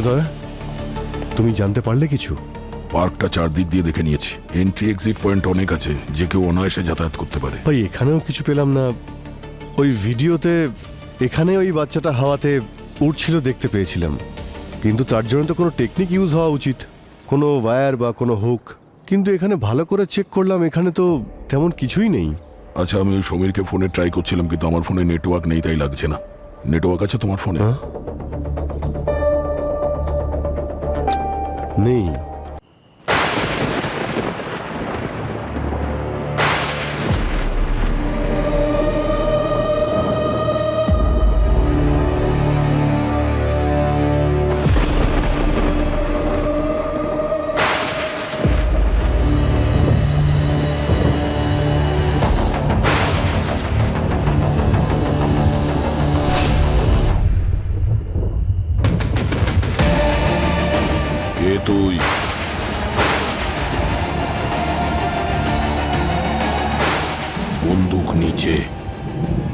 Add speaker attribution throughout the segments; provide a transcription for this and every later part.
Speaker 1: দয়া, তুমি জানতে পারলে কিছু?
Speaker 2: পার্কটা চারদিক দিয়ে দেখে নিয়েছি। এন্ট্রি এক্সিট পয়েন্ট অনেক আছে, যে কেউ অনায়াসে যাতায়াত করতে পারে।
Speaker 1: ভাই এখানেও কিছু পেলাম না। ওই ভিডিওতে এখানে ওই বাচ্চাটা হাওয়াতে উড়ছিল দেখতে পেয়েছিলাম, কিন্তু তার জন্য তো কোনো টেকনিক ইউজ হওয়া উচিত, কোনো ওয়্যার বা কোনো হুক। কিন্তু এখানে ভালো করে চেক করলাম, এখানে তো তেমন কিছুই নেই।
Speaker 2: আচ্ছা, আমি ওই সমীরকে ফোনে ট্রাই করছিলাম, কিন্তু আমার ফোনে নেটওয়ার্ক নেই, তাই লাগছে না। নেটওয়ার্ক আছে তোমার ফোনে?
Speaker 1: হ্যাঁ, নেই।
Speaker 2: কে তুই? বন্দুক নিচে,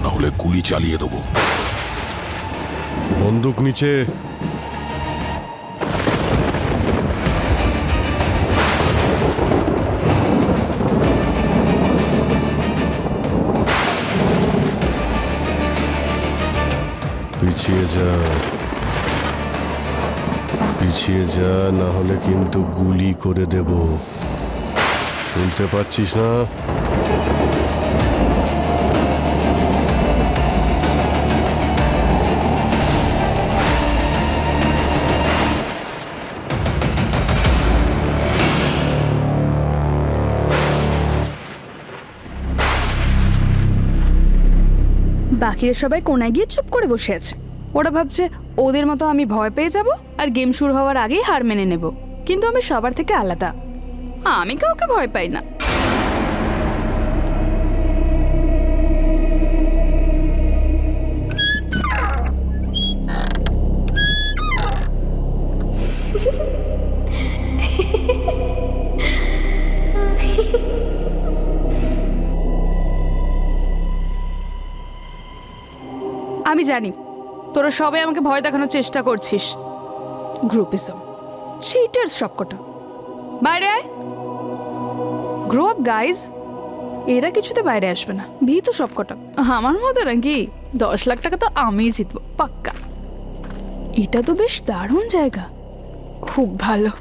Speaker 2: না হলে গুলি চালিয়ে দেবো।
Speaker 1: বন্দুক নিচে। পিছিয়ে যা, পিছিয়ে যা, না হলে কিন্তু গুলি করে দেব। শুনতে পাচ্ছিস না?
Speaker 3: বাকিরা সবাই কোনায় গিয়ে চুপ করে বসে আছে। ওরা ভাবছে ওদের মতো আমি ভয় পেয়ে যাব আর গেম শুরু হওয়ার আগেই হার মেনে নেব। কিন্তু আমি সবার থেকে আলাদা, আমি কাউকে ভয় পাই না। আমি জানি তোরা সবাই আমাকে ভয় দেখানোর চেষ্টা করছিস। গ্রুপিজম, চিটার্স সবকটা। বাইরে আয়, গ্রো আপ গাইজ। এরা কিছুতে বাইরে আসবে না, ভীতু সবকটা। আমার মতো নাকি? 10 লাখ টাকা তো আমিই জিতবো পাক্কা। এটা তো বেশ দারুণ জায়গা, খুব ভালো।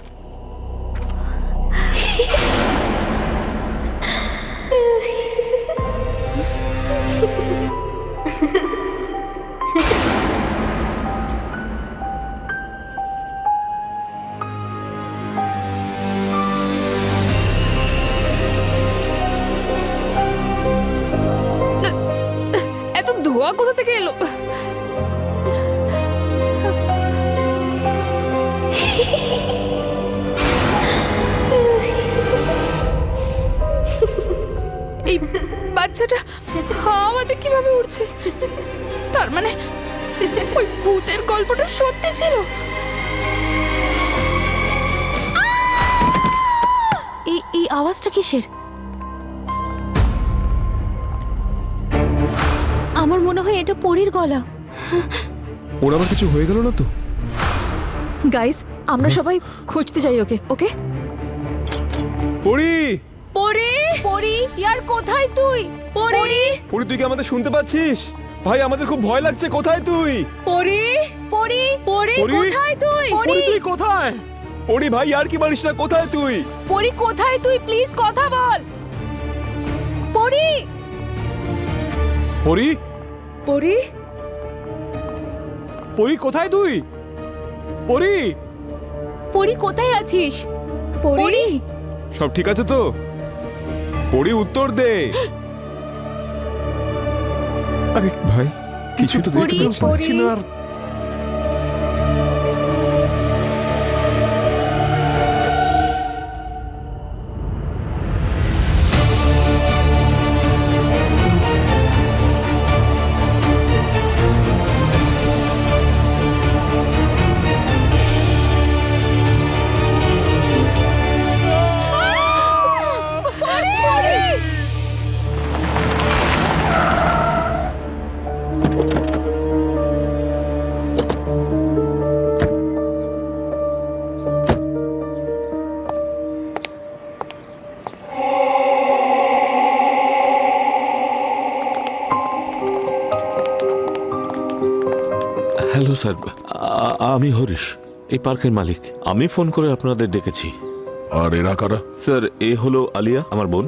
Speaker 3: এত ধোয়া কোথা থেকে এলো? এই বাচ্চাটা আমাদের কিভাবে উঠছে? তার মানে ওই ভূতের গল্পটা সত্যি ছিল।
Speaker 4: এই আওয়াজটা কিসের? আমার মনে হয় এটা পরীর গলা।
Speaker 5: ওর আবার কিছু হয়ে গেল না তো?
Speaker 6: গাইস, আমরা সবাই খুঁজতে যাই ওকে। ওকে
Speaker 5: পরি,
Speaker 6: পরি,
Speaker 4: পরী, ইয়ার কোথায় তুই?
Speaker 6: পরি,
Speaker 5: পরি তুই কি আমাদের শুনতে পাচ্ছিস? ভাই আমাদের খুব ভয় লাগছে, কোথায় তুই?
Speaker 6: পরি,
Speaker 4: পরী,
Speaker 6: পরি,
Speaker 5: পরি?
Speaker 6: কোথায় তুই?
Speaker 5: পরি তুই কোথায়? পরি ভাই আর কি বলিস না, কোথায় তুই?
Speaker 4: পরী কোথায় তুই? প্লিজ কথা বল। পরী,
Speaker 5: পরি,
Speaker 6: পরি,
Speaker 5: পরি কোথায় তুই? পরি,
Speaker 4: পরী কোথায় আছিস? পরী,
Speaker 5: সব ঠিক আছে তো? পরি উত্তর দে। আরে ভাই কিছু তো
Speaker 4: পরি,
Speaker 5: দেখতে পাচ্ছি না।
Speaker 6: পরি।
Speaker 5: আর
Speaker 7: হ্যালো স্যার, আমি হরিশ, এই পার্কের মালিক। আমি ফোন করে আপনাদের ডেকেছি।
Speaker 2: আর এরা কারা?
Speaker 7: স্যার, এ হলো আলিয়া, আমার বোন,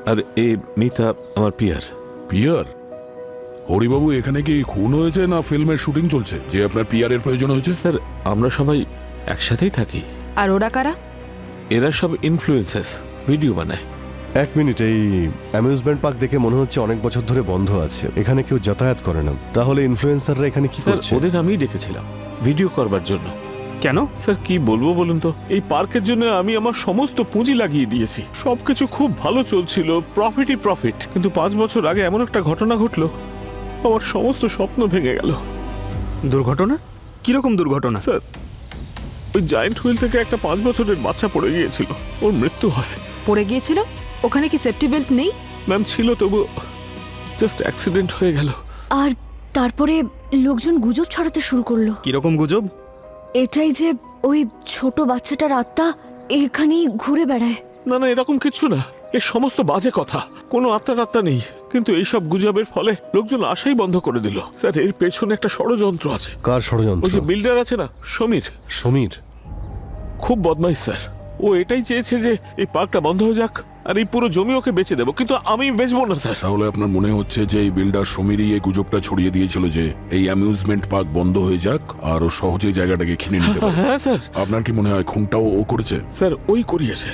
Speaker 7: আর এ মিতা, আমার পিয়ার।
Speaker 2: পিয়ার? হরিবাবু, এখানে কি খুন হয়েছে না ফিল্মের শুটিং চলছে যে আপনার পিয়ারের প্রয়োজন হয়েছে?
Speaker 7: স্যার, আমরা সবাই একসাথেই থাকি।
Speaker 3: আর ওরা কারা?
Speaker 7: এরা সব ইনফ্লুয়েন্সার্স, ভিডিও বানায়।
Speaker 1: এক মিনিট, এই অ্যামিউজমেন্ট পার্ক দেখে মনে হচ্ছে অনেক বছর ধরে বন্ধ আছে, এখানে কেউ যাতায়াত করে না। তাহলে ইনফ্লুয়েন্সাররা এখানে কি
Speaker 7: স্যার,
Speaker 1: করছে?
Speaker 7: ওদের আমিই ডেকেছিলাম ভিডিও করবার জন্য।
Speaker 5: কেন?
Speaker 7: স্যার, কি বলবো বলুন তো, এই পার্কের জন্য আমি আমার সমস্ত পুঁজি লাগিয়ে দিয়েছি। সবকিছু খুব ভালো চলছিল, প্রফিটই প্রফিট। কিন্তু 5 বছর আগে এমন একটা ঘটনা ঘটলো, আমার সমস্ত স্বপ্ন ভেঙে গেল।
Speaker 5: দুর্ঘটনা? কিরকম দুর্ঘটনা?
Speaker 7: স্যার, ওই জায়েন্ট হুইল থেকে একটা 5 বছরের বাচ্চা পড়ে গিয়েছিল, ওর মৃত্যু হয়।
Speaker 3: পড়ে গিয়েছিল? ওখানে কি সেফটি বেল্ট নেই?
Speaker 7: ম্যাম ছিল, তবু জাস্ট অ্যাক্সিডেন্ট হয়ে গেল।
Speaker 6: আর তারপরে লোকজন গুজব ছড়াতে শুরু করলো।
Speaker 5: কিরকম গুজব?
Speaker 6: এটাই যে ওই ছোট বাচ্চাটার আত্মা এখানেই ঘুরে বেড়ায়।
Speaker 7: না না, এরকম কিছু না, এ সমস্ত বাজে কথা। কোনো আত্মা নেই। কিন্তু এইসব গুজবের ফলে লোকজন আশাই বন্ধ করে দিল। স্যার, এর পেছনে একটা ষড়যন্ত্র আছে।
Speaker 1: কার
Speaker 7: ওই
Speaker 1: ষড়যন্ত্র?
Speaker 7: যে বিল্ডার আছে না, সমীর,
Speaker 1: সমীর?
Speaker 7: খুব বদমাইশ স্যার। ও এটাই চেয়েছে যে এই পার্কটা বন্ধ হয়ে যাক, আর এই পুরো জমি ওকে বেচে দেবো। কিন্তু আমি বেচবো না স্যার।
Speaker 2: তাহলে আপনার মনে হচ্ছে যে এই বিল্ডার সমীরই এই গুজবটা ছড়িয়ে দিয়েছিল যে এই অ্যামিউজমেন্ট পার্ক বন্ধ হয়ে যাক আর ও সহজেই জায়গাটাকে কিনে নিতে পারে?
Speaker 7: হ্যাঁ স্যার।
Speaker 2: আপনার কি মনে হয় খুনটাও ও করেছে?
Speaker 7: স্যার, ওই করিয়েছে।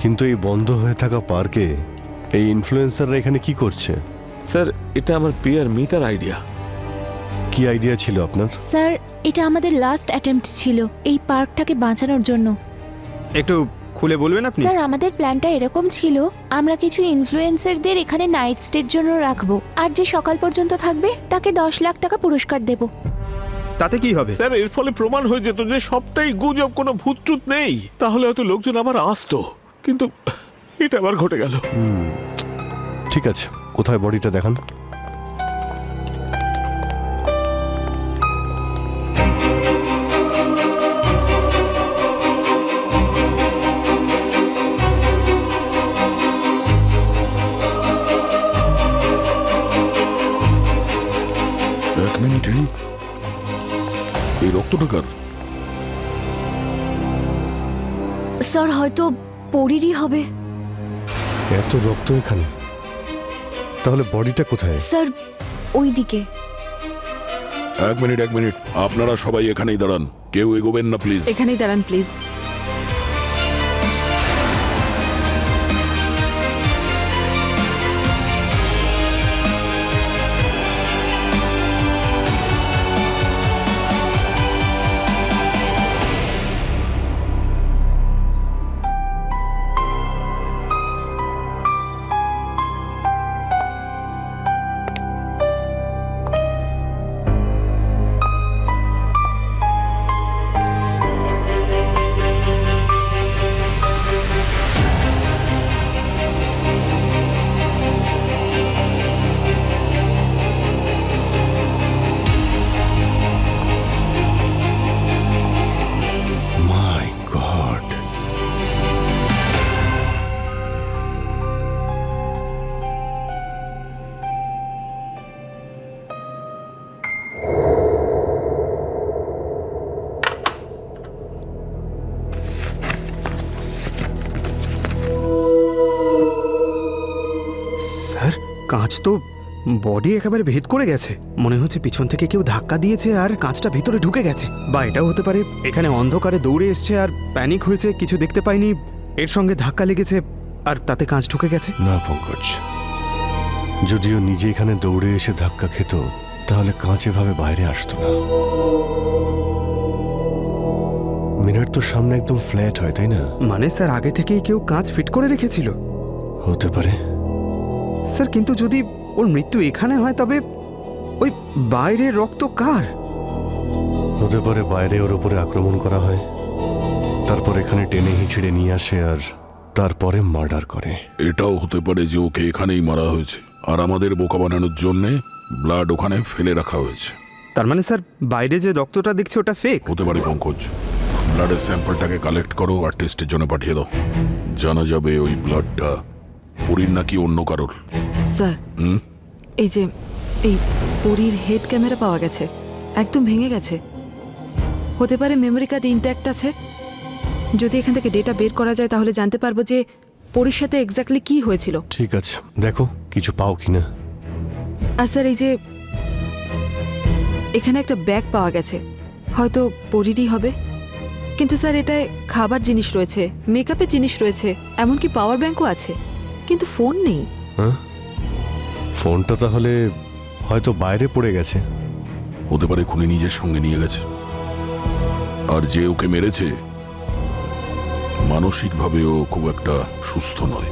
Speaker 1: কিন্তু এই বন্ধ হয়ে থাকা পার্কে এই ইনফ্লুয়েন্সাররা এখানে কি করছে?
Speaker 7: স্যার, এটা আমার পিয়ার মিতার আইডিয়া।
Speaker 1: কি আইডিয়া ছিল আপনার?
Speaker 4: স্যার, এটা আমাদের লাস্ট অ্যাটেম্প্ট ছিল এই পার্কটাকে বাঁচানোর জন্য।
Speaker 5: একটু খুলে বলবেন আপনি?
Speaker 4: স্যার, আমাদের প্ল্যানটা এরকম ছিল, আমরা কিছু ইনফ্লুয়েন্সারদের এখানে নাইট স্টের জন্য রাখবো, আর যে সকাল পর্যন্ত থাকবে তাকে 10 লাখ টাকা পুরস্কার দেব।
Speaker 5: তাতে কি হবে?
Speaker 7: স্যার, এর ফলে প্রমাণ হয়ে যেত যে সবটাই গুজব, কোনো ভূত টুত নেই। তাহলে হয়তো লোকজন আবার আসতো। কিন্তু এটা আবার ঘটে গেল।
Speaker 1: ঠিক আছে, কোথায় বডিটা দেখান।
Speaker 2: এক মিনিট, এই রক্তটা কার?
Speaker 6: স্যার, হয়তো পরীরই হবে।
Speaker 1: এত রক্ত এখানে, তাহলে বডিটা কোথায়?
Speaker 6: স্যার, ওইদিকে।
Speaker 2: এক মিনিট, আপনারা সবাই এখানেই দাঁড়ান, কেউ এগোবেন না প্লিজ।
Speaker 3: এখানেই দাঁড়ান প্লিজ।
Speaker 1: My god!
Speaker 5: স্যার, কাঁচ তো বডি একেবারে ভেদ করে গেছে। মনে হচ্ছে পিছন থেকে কেউ ধাক্কা দিয়েছে আর কাঁচটা ভিতরে ঢুকে গেছে। বা এটাও হতে পারে এখানে অন্ধকারে দৌড়ে এসছে আর প্যানিক হয়েছে, কিছু দেখতে পায়নি, এর সঙ্গে ধাক্কা লেগেছে আর তাতে কাঁচ ঢুকে গেছে।
Speaker 1: না পঙ্কজ, যদিও নিজে এখানে দৌড়ে এসে ধাক্কা খেত, তাহলে কাঁচ এভাবে বাইরে আসতো না। মিনার তো সামনে একদম ফ্ল্যাট হয়, তাই না?
Speaker 5: মানে স্যার, আগে থেকেই কেউ কাঁচ ফিট করে রেখেছিল?
Speaker 1: হতে পারে।
Speaker 5: স্যার, কিন্তু যদি ওর মৃত্যু এখানে হয় তবে ওই বাইরের রক্ত কার?
Speaker 1: হতে পারে বাইরে ওর উপরে আক্রমণ করা হয়, তারপর এখানে টেনে হিঁচড়ে নিয়ে আসে আর তারপরে মার্ডার করে।
Speaker 2: এটাও হতে পারে যে ওকে এখানেই মারা হয়েছে আর আমাদের বোকা বানানোর জন্যে ব্লাড ওখানে ফেলে রাখা হয়েছে।
Speaker 5: তার মানে স্যার, বাইরে যে রক্তটা দেখছি ওটা ফেক?
Speaker 2: হতে পারে পঙ্কজ। ব্লাডের স্যাম্পলটাকে কালেক্ট করো আর টেস্টের জন্য পাঠিয়ে দাও। জানা যাবে ওই ব্লাডটা পরীর নাকি অন্য কারোর।
Speaker 3: স্যার, এই যে এই পরীর হেড ক্যামেরা পাওয়া গেছে,
Speaker 8: একদম ভেঙে গেছে। হতে পারে মেমোরি কার্ড ইনট্যাক্ট আছে। যদি এখান থেকে ডেটা বের করা যায় তাহলে জানতে পারবো যে পরীর সাথে এক্স্যাক্টলি কি হয়েছিল।
Speaker 1: ঠিক আছে, দেখো কিছু পাও কিনা।
Speaker 8: আর স্যার, এই যে এখানে একটা ব্যাগ পাওয়া গেছে, হয়তো পরীরই হবে। কিন্তু স্যার, এটায় খাবার জিনিস রয়েছে, মেকআপের জিনিস রয়েছে, এমনকি পাওয়ার ব্যাংকও আছে, কিন্তু ফোন নেই।
Speaker 1: হ্যাঁ, ফোনটা তাহলে হয়তো বাইরে পড়ে গেছে।
Speaker 2: হতে পারে খুনি নিজের সঙ্গে নিয়ে গেছে। আর যে ওকে মেরেছে মানসিকভাবেও খুব একটা সুস্থ নয়,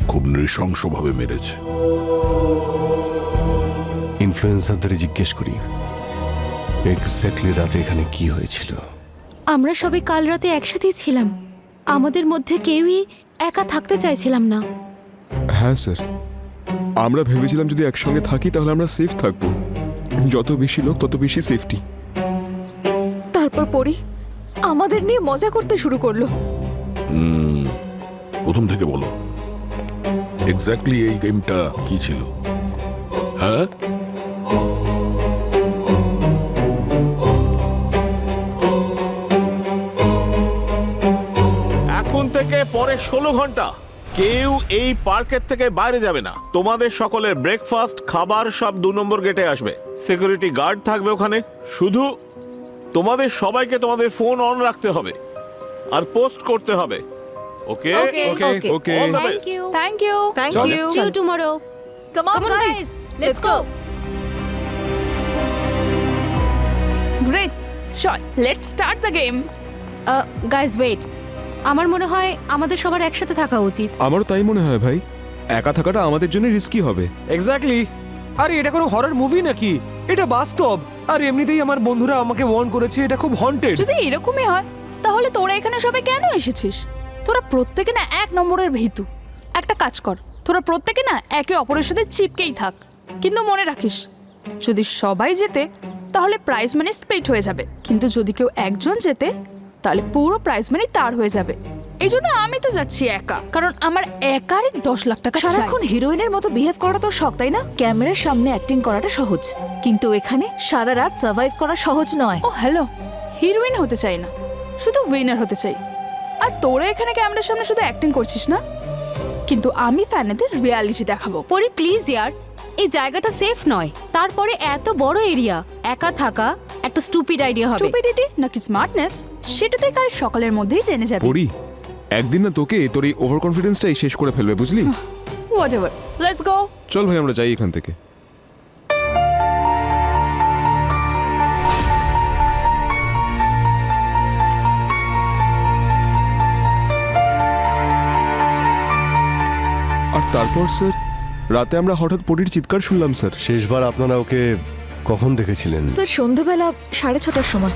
Speaker 2: খুব নৃশংসভাবে মেরেছে।
Speaker 1: ইনফ্লুয়েন্সারদের জিজ্ঞেস করি এক্স্যাক্টলি রাতে এখানে কি হয়েছিল।
Speaker 4: আমরা সবাই কাল রাতে একসাথেই ছিলাম। আমাদের মধ্যে কেউই একা থাকতে চাইছিলাম না।
Speaker 9: হ্যাঁ স্যার, আমরা ভেবেছিলাম যদি একসঙ্গে থাকি তাহলে আমরা সেফ থাকবো। যত বেশি লোক তত বেশি সেফটি।
Speaker 8: তারপর পরী আমাদের নিয়ে মজা করতে শুরু করলো।
Speaker 2: প্রথম থেকে বলো এক্স্যাক্টলি এই গেমটা কি ছিল? হ্যাঁ,
Speaker 7: এখন থেকে পরে 16 ঘন্টা কেউ এই পার্কের থেকে বাইরে যাবে না। তোমাদের সকলের ব্রেকফাস্ট, খাবার সব 2 নম্বর গেটে আসবে। সিকিউরিটি গার্ড থাকবে ওখানে। শুধু তোমাদের সবাইকে তোমাদের ফোন অন রাখতে হবে আর পোস্ট করতে হবে। Okay
Speaker 9: okay.
Speaker 7: All the best.
Speaker 3: Thank you.
Speaker 4: See you tomorrow.
Speaker 3: Come on, guys.
Speaker 4: Let's go.
Speaker 3: Great. Sure. Let's start the game.
Speaker 4: Guys, wait. আমার মনে হয় আমাদের সবার একসাথে থাকা উচিত।
Speaker 9: আমারও তাই মনে হয় ভাই, একা থাকাটা আমাদের জন্য রিস্কি হবে।
Speaker 10: এক্স্যাক্টলি। আরে এটা কোনো হরর মুভি নাকি? এটা বাস্তব। আর এমনিতেই আমার বন্ধুরা আমাকে ওয়ার্ন করেছে এটা খুব হন্টেড।
Speaker 3: যদি এরকমই হয় তাহলে তোরা এখানে সবাই কেন এসেছিস? তোরা প্রত্যেকে না 1 নম্বরের ভীতু। একটা কাজ কর, তোরা প্রত্যেকে না একে অপরের সাথে চিপকেই থাক। কিন্তু মনে রাখিস, যদি সবাই জেতে তাহলে প্রাইজ মানি স্প্লিট হয়ে যাবে, কিন্তু যদি কেউ একজন জেতে তাহলে পুরো প্রাইজ মানি তার হয়ে যাবে। এই জন্য আমি তো যাচ্ছি একা, কারণ আমার একারই 10 লাখ টাকা চাই।
Speaker 8: সারাক্ষণ হিরোইনের মতো বিহেভ করাটা তোর শখ, তাই না? ক্যামেরার সামনে অ্যাক্টিং করাটা সহজ, কিন্তু এখানে সারা রাত সার্ভাইভ করা সহজ নয়।
Speaker 3: ও হ্যালো, হিরোইন হতে চাই না, শুধু উইনার হতে চাই। আর তোরা এখানে ক্যামেরার সামনে শুধু অ্যাক্টিং করছিস না, কিন্তু আমি ফ্যানেদের রিয়ালিটি দেখাবো।
Speaker 4: পরি প্লিজ ইয়ার, এই জায়গাটা সেফ নয়। তারপরে এত বড় এরিয়া, একা থাকা একটা স্টুপিড আইডিয়া হবে।
Speaker 3: স্টুপিডিটি নাকি স্মার্টনেস সেটাতে কাল সকালের মধ্যেই জেনে যাবে।
Speaker 9: পড়ি, একদিন না তোকে তোর এই ওভার কনফিডেন্সটাই শেষ করে ফেলবে, বুঝলি?
Speaker 3: Whatever, let's go.
Speaker 9: চল ভাই, আমরা যাই এখান থেকে। আর তারপর স্যার, রাতে আমরা হঠাৎ পরির চিৎকার শুনলাম স্যার।
Speaker 1: শেষবার আপনারা ওকে কখন দেখেছিলেন?
Speaker 8: স্যার, সন্ধ্যাবেলা 6:30টার সময়।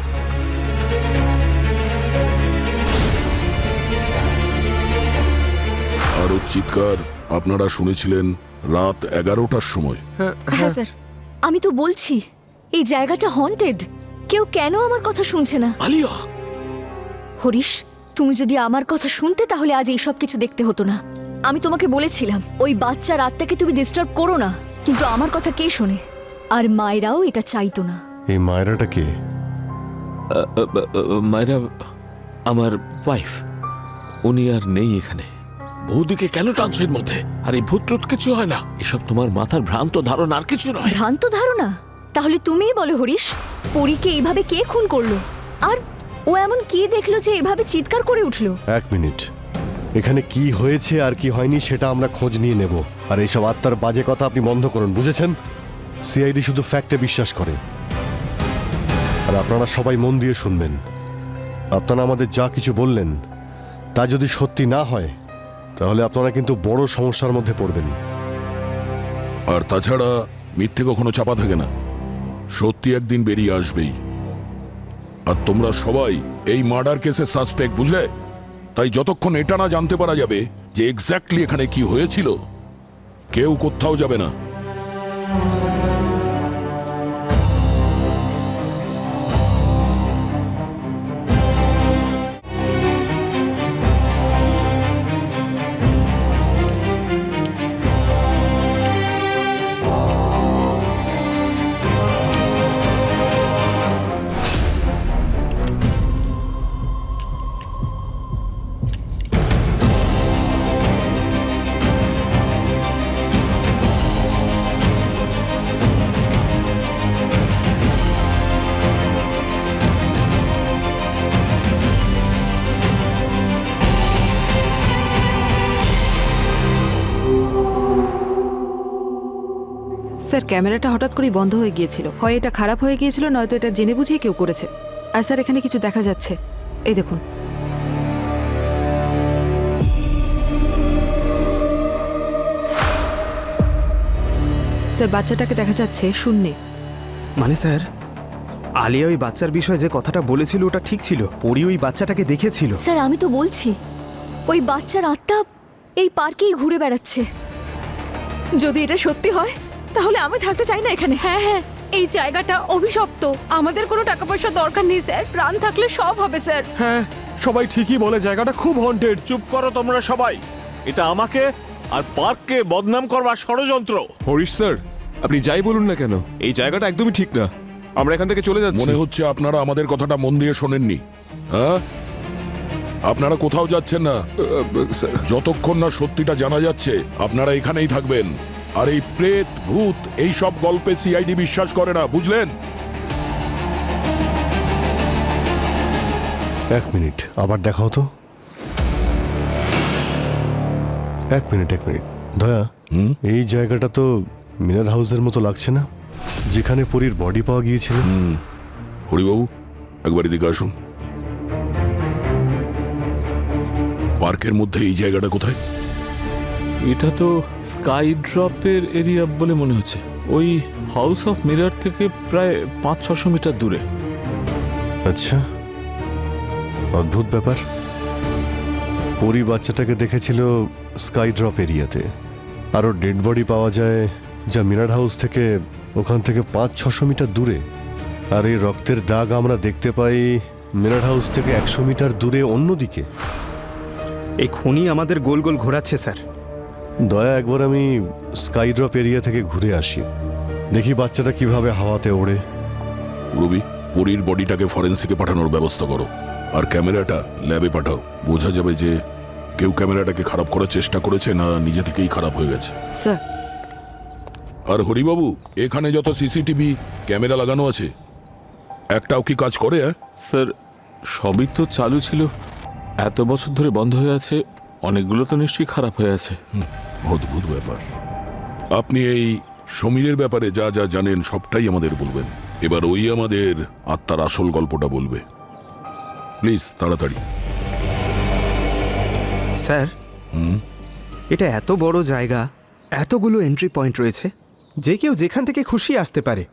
Speaker 2: আর ওর চিৎকার আপনারা শুনেছিলেন রাত 11টার সময়।
Speaker 8: হ্যাঁ স্যার।
Speaker 6: আমি তো বলছি এই জায়গাটা হন্টেড। কেউ কেন আমার কথা শুনছে না?
Speaker 7: আলিয়া,
Speaker 6: হরিশ, তুমি যদি আমার কথা শুনতে তাহলে আজ এই সব কিছু দেখতে হতো না। আমি তোমাকে বলেছিলাম ওই বাচ্চা রাতটাকে তুমি ডিস্টার্ব করো না, কিন্তু আমার কথা কে শোনে? আর মায়েরাও এটা চাইতো না।
Speaker 1: এই মায়েরাটা কে?
Speaker 7: মায়েরা আমার ওয়াইফ। উনি আর নেই এখানে। বৌদিকে কেন টানছো এর মধ্যে? আর এই ভূত টুত কিছু হয় না, এসব তোমার মাথার ভ্রান্ত ধারণা, আর কিছু নয়।
Speaker 6: ভ্রান্ত ধারণা? তাহলে তুমিই বলো হরিশ, পরীকে এইভাবে কে খুন করলো? আর ও এমন কি দেখলো যে এভাবে চিৎকার করে উঠলো?
Speaker 1: 1 মিনিট, এখানে কি হয়েছে আর কি হয়নি সেটা আমরা খোঁজ নিয়ে নেব। আর এইসব আত্মার বাজে কথা আপনি বন্ধ করুন, বুঝেছেন? সিআইডি শুধু ফ্যাক্টে বিশ্বাস করে। আর আপনারা সবাই মন দিয়ে শুনবেন। আপনারা আমাদের যা কিছু বললেন তা যদি সত্যি না হয় তাহলে আপনারা কিন্তু বড় সমস্যার মধ্যে পড়বেন।
Speaker 2: আর তাছাড়া মিথ্যে কখনো চাপা থাকে না, সত্যি একদিন বেরিয়ে আসবেই। আর তোমরা সবাই এই মার্ডার কেসের সাসপেক্ট, বুঝলে? তাই যতক্ষণ এটা না জানতে পারা যাবে যে এক্স্যাক্টলি এখানে কি হয়েছিল, কেউ কোথাও যাবে না।
Speaker 8: স্যার ক্যামেরাটা হঠাৎ করেই বন্ধ হয়ে গিয়েছিল, হয় এটা খারাপ হয়ে গিয়েছিল, নয়তো এটা জেনে বুঝেই কেউ করেছে। আর স্যার এখানে কিছু দেখা যাচ্ছে, এই দেখুন। স্যার বাচ্চাটাকে দেখা যাচ্ছে শূন্যে।
Speaker 5: মানে স্যার, আলিয়া ওই বাচ্চার বিষয়ে যে কথাটা বলেছিল ওটা ঠিক ছিল। পরি ওই বাচ্চাটাকে দেখেছিল।
Speaker 6: স্যার আমি তো বলছি ওই বাচ্চার আত্মা এই পার্কেই ঘুরে বেড়াচ্ছে।
Speaker 3: যদি এটা সত্যি হয় তাহলে আমি থাকতে চাই না এখানে। হ্যাঁ হ্যাঁ, এই জায়গাটা অভিশপ্ত। আমাদের কোনো টাকা পয়সা দরকার নেই স্যার, প্রাণ থাকলে সব হবে স্যার।
Speaker 10: হ্যাঁ, সবাই ঠিকই বলে জায়গাটা খুব হন্টেড।
Speaker 7: চুপ করো তোমরা সবাই। এটা আমাকে আর পার্ককে বদনাম করবার ষড়যন্ত্র।
Speaker 9: হরিশ স্যার, আপনি যাই বলুন না কেন, এই জায়গাটা একদমই ঠিক না। আমরা এখান থেকে চলে যাচ্ছি।
Speaker 2: মনে হচ্ছে আপনারা আমাদের কথাটা মন দিয়ে শোনেননি। হ্যাঁ, আপনারা কোথাও যাচ্ছেন না
Speaker 9: স্যার,
Speaker 2: যতক্ষণ না সত্যিটা জানা যাচ্ছে। আপনারা এখানেই থাকবেন। আর এই প্রেত ভূত এই সব গল্পে সিআইডি বিশ্বাস করে না, বুঝলেন?
Speaker 1: এক মিনিট, আবার দেখাও তো। এক মিনিট। দয়া, এই জায়গাটা তো মিনার হাউসের মতো লাগছে না, যেখানে পরীর বডি পাওয়া গিয়েছিল?
Speaker 2: হরিবাবু, একবার এদিকে আসুন। পার্কের মধ্যে এই জায়গাটা কোথায়?
Speaker 7: এটা তো স্কাই ড্রপের এরিয়া বলে মনে হচ্ছে। ওই হাউস অফ মিরর থেকে প্রায় 500-600 মিটার দূরে।
Speaker 1: আচ্ছা, অদ্ভুত ব্যাপার। পরী বাচ্চাটাকে দেখেছিল স্কাই ড্রপ এরিয়াতে, আরও ডেড বডি পাওয়া যায় যা মিরার হাউস থেকে ওখান থেকে 500-600 মিটার দূরে। আর এই রক্তের দাগ আমরা দেখতে পাই মিরার হাউস থেকে 100 মিটার দূরে অন্যদিকে।
Speaker 5: এই খুনি আমাদের গোল গোল ঘোরাচ্ছে স্যার।
Speaker 1: দয়া, একবার আমি স্কাই ড্রপ এরিয়া থেকে ঘুরে আসি, দেখি বাচ্চাটা কিভাবে হাওয়াতে ওড়ে।
Speaker 2: রবি, পরীর বডিটাকে ফরেন্সিকে পাঠানোর ব্যবস্থা করো। আর ক্যামেরাটা ল্যাবে পাঠাও। বোঝা যাবে যে কেউ ক্যামেরাটাকে খারাপ করার চেষ্টা করেছে না নিজে থেকেই খারাপ হয়ে গেছে।
Speaker 8: স্যার
Speaker 2: আর হরিবাবু, এখানে যত সিসিটিভি ক্যামেরা লাগানো আছে একটাও কি কাজ করে?
Speaker 7: স্যার সবই তো চালু ছিল, এত বছর ধরে বন্ধ হয়ে আছে। অনেকগুলো তো নিশ্চয়ই খারাপ হয়ে আছে।
Speaker 2: অদ্ভুত ব্যাপার। আপনি এই সমীরের ব্যাপারে যা যা জানেন সবটাই আমাদের বলবেন। এবার ওই আমাদের আত্মার আসল গল্পটা বলবে। প্লিজ তাড়াতাড়ি।
Speaker 5: স্যার, এটা এত বড় জায়গা, এতগুলো এন্ট্রি পয়েন্ট রয়েছে, যে কেউ যেখান থেকে খুশি আসতে পারে।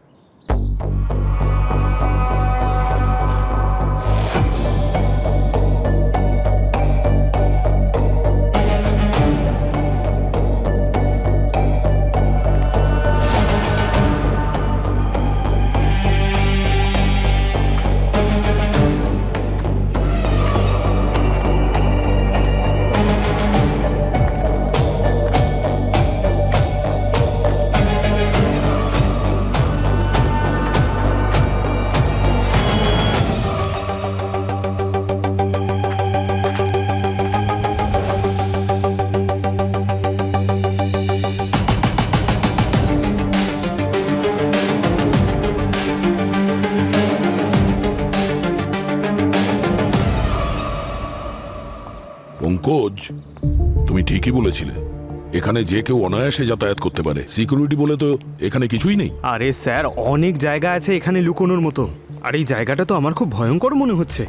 Speaker 2: পঙ্কজ, তুমি ঠিকই বলেছিলে। এখানে যে কেউ অনায়াসে যাতায়াত করতে পারে। সিকিউরিটি বলে তো এখানে কিছুই নেই।
Speaker 5: আরে স্যার, অনেক জায়গা আছে এখানে লুকোনোর মতো। আর এই জায়গাটা তো আমার খুব ভয়ঙ্কর মনে হচ্ছে।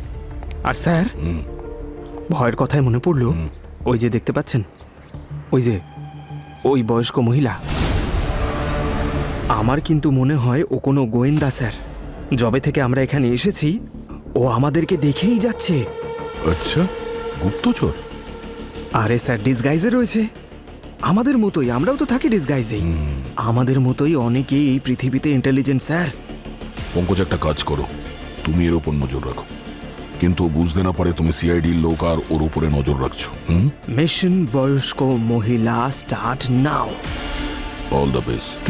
Speaker 5: আর স্যার, ভয়ের কথায় মনে পড়লো, ওই যে দেখতে পাচ্ছেন, ওই বয়স্ক মহিলা, আমার কিন্তু মনে হয় ও কোনো গোয়েন্দা স্যার। যবে থেকে আমরা এখানে এসেছি ও আমাদেরকে দেখেই যাচ্ছে।
Speaker 2: আচ্ছা, গুপ্তচর?
Speaker 5: আরে স্যার, ডিসগাইজে রয়েছে আমাদের মতোই। আমরাও তো থাকি ডিসগাইজেই। আমাদের মতোই অনেকেই এই পৃথিবীতে ইন্টেলিজেন্ট স্যার।
Speaker 2: পঙ্কজ, একটা কাজ করো, তুমি এর ওপর নজর রাখো, কিন্তু বুঝতে না পারে তুমি সিআইডির লোক আর ওর উপরে নজর রাখছো।
Speaker 5: মিশন বয়স্ক মহিলা start now.
Speaker 2: All the best.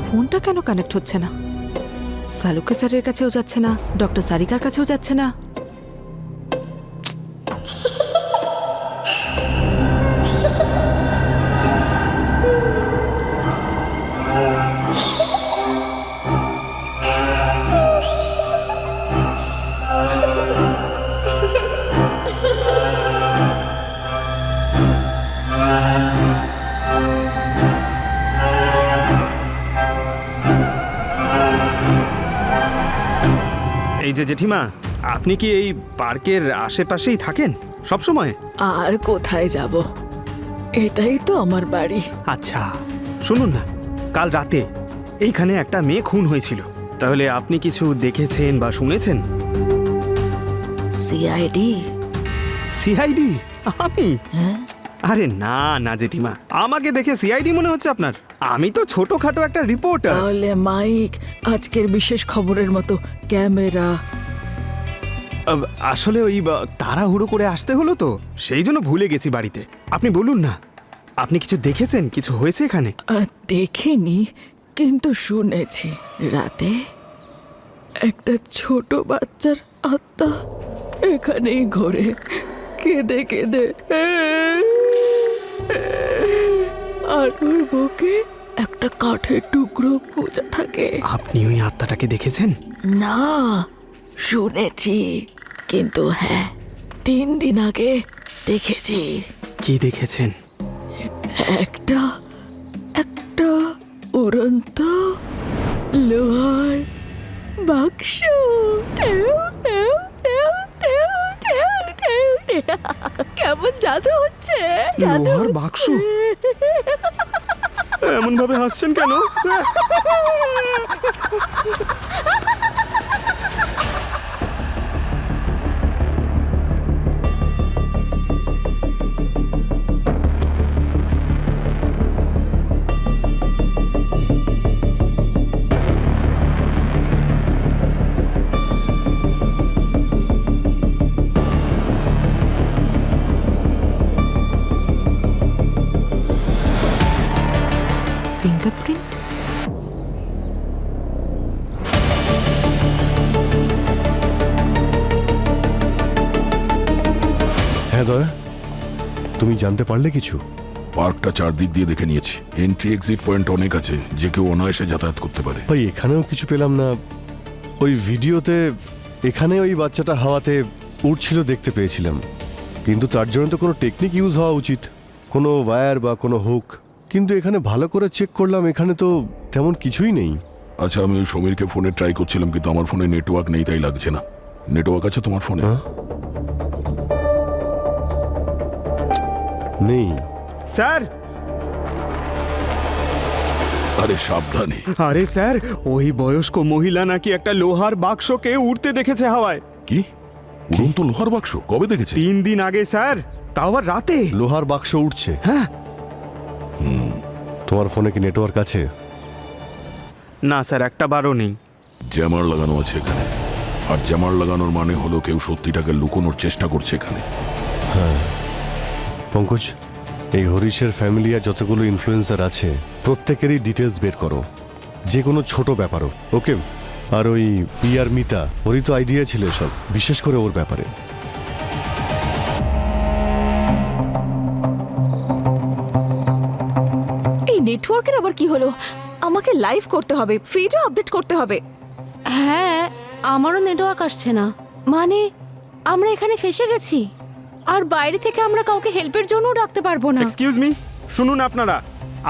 Speaker 8: ফোনটা কেন কানেক্ট হচ্ছে না? সালুকে স্যারের কাছেও যাচ্ছে না, ডক্টর সারিকার কাছেও যাচ্ছে না।
Speaker 5: যে জেঠিমা, আপনি কি এই পার্কের আশেপাশেই থাকেন সব সময়?
Speaker 11: আর কোথায় যাব, এটাই তো আমার বাড়ি।
Speaker 5: আচ্ছা শুনুন না, কাল রাতে এইখানে একটা মেয়ে খুন হয়েছিল, তাহলে আপনি কিছু দেখেছেন বা শুনেছেন?
Speaker 11: সিআইডি?
Speaker 5: সিআইডি? আমি?
Speaker 11: হ্যাঁ,
Speaker 5: আরে না না জেঠিমা, আমাকে দেখে সিআইডি মনে হচ্ছে আপনার? আমি তো ছোটখাটো একটা রিপোর্টার।
Speaker 11: তাহলে মাইক, আজকের বিশেষ খবরের মতো ক্যামেরা।
Speaker 5: আসলে ওই তাড়াহুড়ো করে আসতে হলো তো, সেই জন্য ভুলে গেছি বাড়িতে। আপনি বলুন না, আপনি কিছু দেখেছেন, কিছু হয়েছে এখানে?
Speaker 11: দেখিনি, কিন্তু শুনেছি রাতে একটা ছোট বাচ্চার আত্মা এখানেই ঘোরে, কেঁদে কেঁদে, আর ওর বুকে একটা কাঠের টুকরো গোজা থাকে।
Speaker 5: আপনি ওই আত্মাটাকে দেখেছেন?
Speaker 11: না, শুনেছি, কিন্তু হ্যাঁ 3 দিন আগে দেখেছি।
Speaker 5: কি দেখেছেন?
Speaker 11: একটা একটা উড়ন্ত লোহার বাক্স। কেমন জাদু হচ্ছে, জাদু
Speaker 5: লোহার বাক্স? এমন ভাবে হাসছেন কেন?
Speaker 8: ফিঙ্গারপ্রিন্ট?
Speaker 1: হ্যাঁ দয়া, তুমি জানতে পারলে কিছু?
Speaker 2: পার্কটা চারদিক দিয়ে দেখে নিয়েছি, এন্ট্রি এক্সিট পয়েন্ট অনেক আছে, যে কেউ অনায়াসে যাতায়াত করতে পারে।
Speaker 1: ভাই এখানেও কিছু পেলাম না। ওই ভিডিওতে এখানে ওই বাচ্চাটা হাওয়াতে উড়ছিল দেখতে পেয়েছিলাম, কিন্তু তার জন্য তো কোনো টেকনিক ইউজ হওয়া উচিত, কোনো ওয়্যার বা কোনো হুক। কিন্তু এখানে ভালো করে চেক করলাম, এখানে তো তেমন কিছুই নেই।
Speaker 2: আচ্ছা, আমি ওই সমীরকে ফোনে ট্রাই করছিলাম, কিন্তু আমার ফোনে নেটওয়ার্ক নেই, তাই লাগছে না। নেটওয়ার্ক আছে তোমার ফোনে?
Speaker 1: হ্যাঁ? নেই।
Speaker 5: স্যার!
Speaker 2: আরে সাবধানে।
Speaker 5: আরে স্যার, ওই বয়স্ক মহিলা নাকি একটা লোহার বাক্সকে উড়তে দেখেছে হাওয়ায়।
Speaker 2: কি? উড়ন্ত লোহার বাক্স কবে দেখেছে?
Speaker 5: 3 দিন আগে স্যার, তাও আবার রাতে।
Speaker 1: লোহার বাক্স উঠছে?
Speaker 5: হ্যাঁ।
Speaker 1: তোমার ফোনে কি নেটওয়ার্ক আছে?
Speaker 5: না স্যার, একটা বারও নেই।
Speaker 2: জ্যামার লাগানো আছে এখানে, আর জ্যামার লাগানোর মানে হলো কেউ সত্যিটাকে লুকোনোর চেষ্টা করছে এখানে।
Speaker 1: পঙ্কজ, এই হরিশের ফ্যামিলি আর যতগুলো ইনফ্লুয়েন্সার আছে প্রত্যেকেরই ডিটেলস বের করো, যে কোনো ছোট ব্যাপারও। ওকে? আর ওই পিয়ার মিতা, ওরই তো আইডিয়া ছিল এসব, বিশেষ করে ওর ব্যাপারে।
Speaker 8: এই নেটওয়ার্কের আবার কি হলো? আমাকে লাইভ করতে হবে, ফিডও আপডেট করতে হবে।
Speaker 4: হ্যাঁ, আমারও নেটওয়ার্ক আসছে না। মানে আমরা এখানে ফেসে গেছি, আর বাইরে থেকে আমরা কাউকে হেল্পের জন্যও ডাকতে পারবো না।
Speaker 5: এক্সকিউজ মি, শুনুন আপনারা,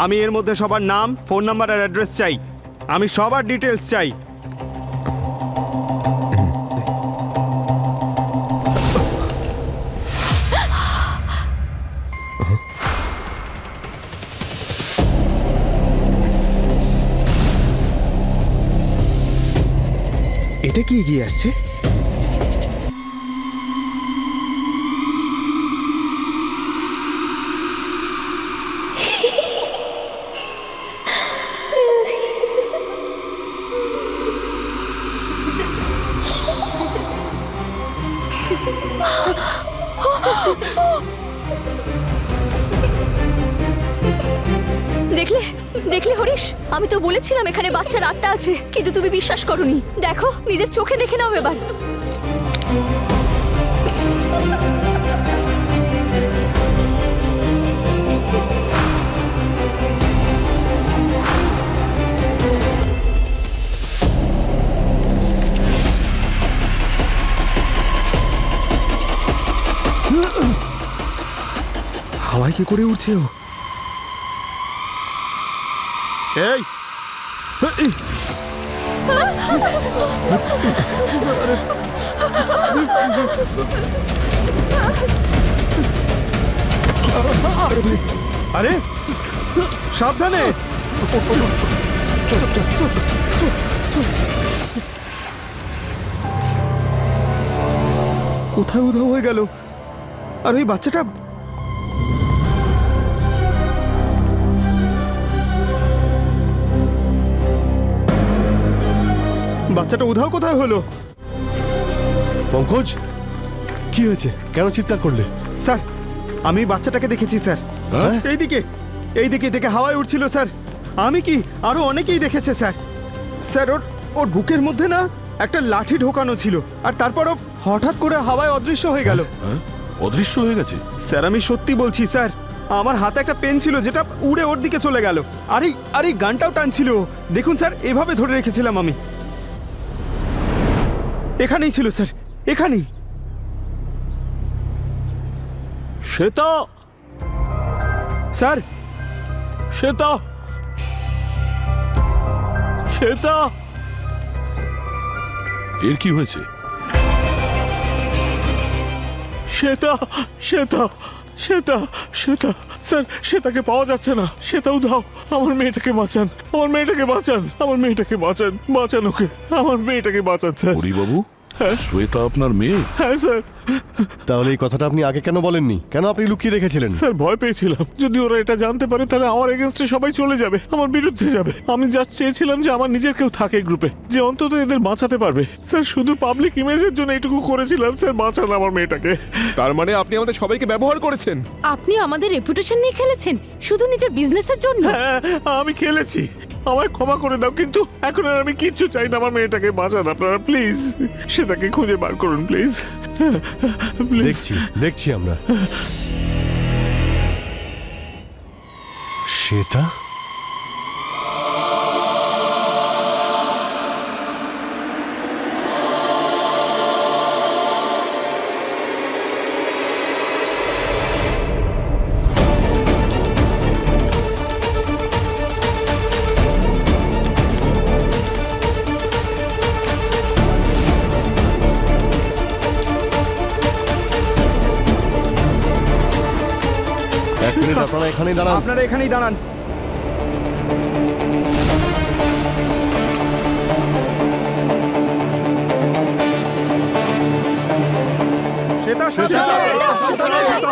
Speaker 5: আমি এর মধ্যে সবার নাম, ফোন নাম্বার আর অ্যাড্রেস চাই। আমি সবার ডিটেলস চাই। এটা কি এগিয়ে আসছে?
Speaker 6: দেখলে দেখলে হরিশ, আমি তো বলেছিলাম এখানে বাচ্চার আত্মা আছে, কিন্তু তুমি বিশ্বাস করোনি। দেখো, নিজের চোখে দেখে নাও এবার।
Speaker 5: হাওয়ায় কি করে উঠছে ও? এই! আরে সাবধানে। কোথায় উধাও হয়ে গেল? আর ওই বাচ্চাটা বাচ্চাটা উধাও কোথায় হলো?
Speaker 1: পঙ্কজ, কি হয়েছে? কেন চিৎকার করলে?
Speaker 5: স্যার, আমি বাচ্চাটাকে দেখেছি স্যার।
Speaker 1: হ্যাঁ?
Speaker 5: এইদিকে এইদিকে থেকে হাওয়ায় উঠছিল স্যার। আমি কি, আরো অনেকেই দেখেছে স্যার। স্যার, ওর ওর বুকের মধ্যে না একটা লাঠি ঢোকানো ছিল, আর তারপরও হঠাৎ করে হাওয়ায় অদৃশ্য হয়ে গেল।
Speaker 2: হ্যাঁ, অদৃশ্য হয়ে গেছে।
Speaker 5: স্যার, আমি সত্যি বলছি স্যার, আমার হাতে একটা পেন ছিল যেটা উড়ে ওর দিকে চলে গেল। আর এই গানটাও টানছিল। দেখুন স্যার, এভাবে ধরে রেখেছিলাম আমি। এখানেই ছিল স্যার, এখানেই।
Speaker 7: শ্বেতা,
Speaker 5: স্যার,
Speaker 7: শ্বেতা, শ্বেতা।
Speaker 2: এর কি হয়েছে?
Speaker 7: শ্বেতা, শ্বেতা, শ্বেতা, শ্বেতা। স্যার, শ্বেতাকে পাওয়া যাচ্ছে না। শ্বেতা উধাও। আমার মেয়েটাকে বাঁচান, আমার মেয়েটাকে বাঁচান, আমার মেয়েটাকে বাঁচান, বাঁচান ওকে, আমার মেয়েটাকে বাঁচান স্যার।
Speaker 2: হরিবাবু, শ্বেতা আপনার মেয়ে?
Speaker 7: হ্যাঁ স্যার।
Speaker 1: তাহলে এই কথাটা আপনি আগে কেন বলেননি? কেন আপনি লুকিয়ে রেখেছিলেন?
Speaker 7: স্যার, ভয় পেয়েছিলাম যদি ওরা এটা জানতে পারে তাহলে আমার এগেনস্টে সবাই চলে যাবে, আমার বিরুদ্ধে যাবে। আমি জাস্ট চেয়েছিলাম যে আমার নিজের কেউ থাকে গ্রুপে, যে অন্তত এদের বাঁচাতে পারবে। স্যার, শুধু পাবলিক ইমেজের জন্য এইটুকু করেছিলাম। স্যার, বাঁচান আমার মেয়েটাকে।
Speaker 9: তার মানে আপনি আমাদের সবাইকে ব্যবহার করেছেন?
Speaker 11: আপনি আমাদের রেপুটেশন নিয়ে খেলেছেন শুধু নিজের বিজনেসের জন্য।
Speaker 7: হ্যাঁ, আমি খেলেছি, আমায় ক্ষমা করে দাও, কিন্তু এখন আর আমি কিচ্ছু চাই না। আমার মেয়েটাকে বাঁচান আপনারা, প্লিজ। সেটাকে খুঁজে বার করুন প্লিজ, প্লিজ।
Speaker 1: দেখছি দেখছি আমরা। শ্বেতা, এক মিনিট, আপনারা এখানেই দাঁড়ান।
Speaker 5: আপনারা এখানেই দাঁড়ান। শ্বেতা, শ্বেতা, শ্বেতা।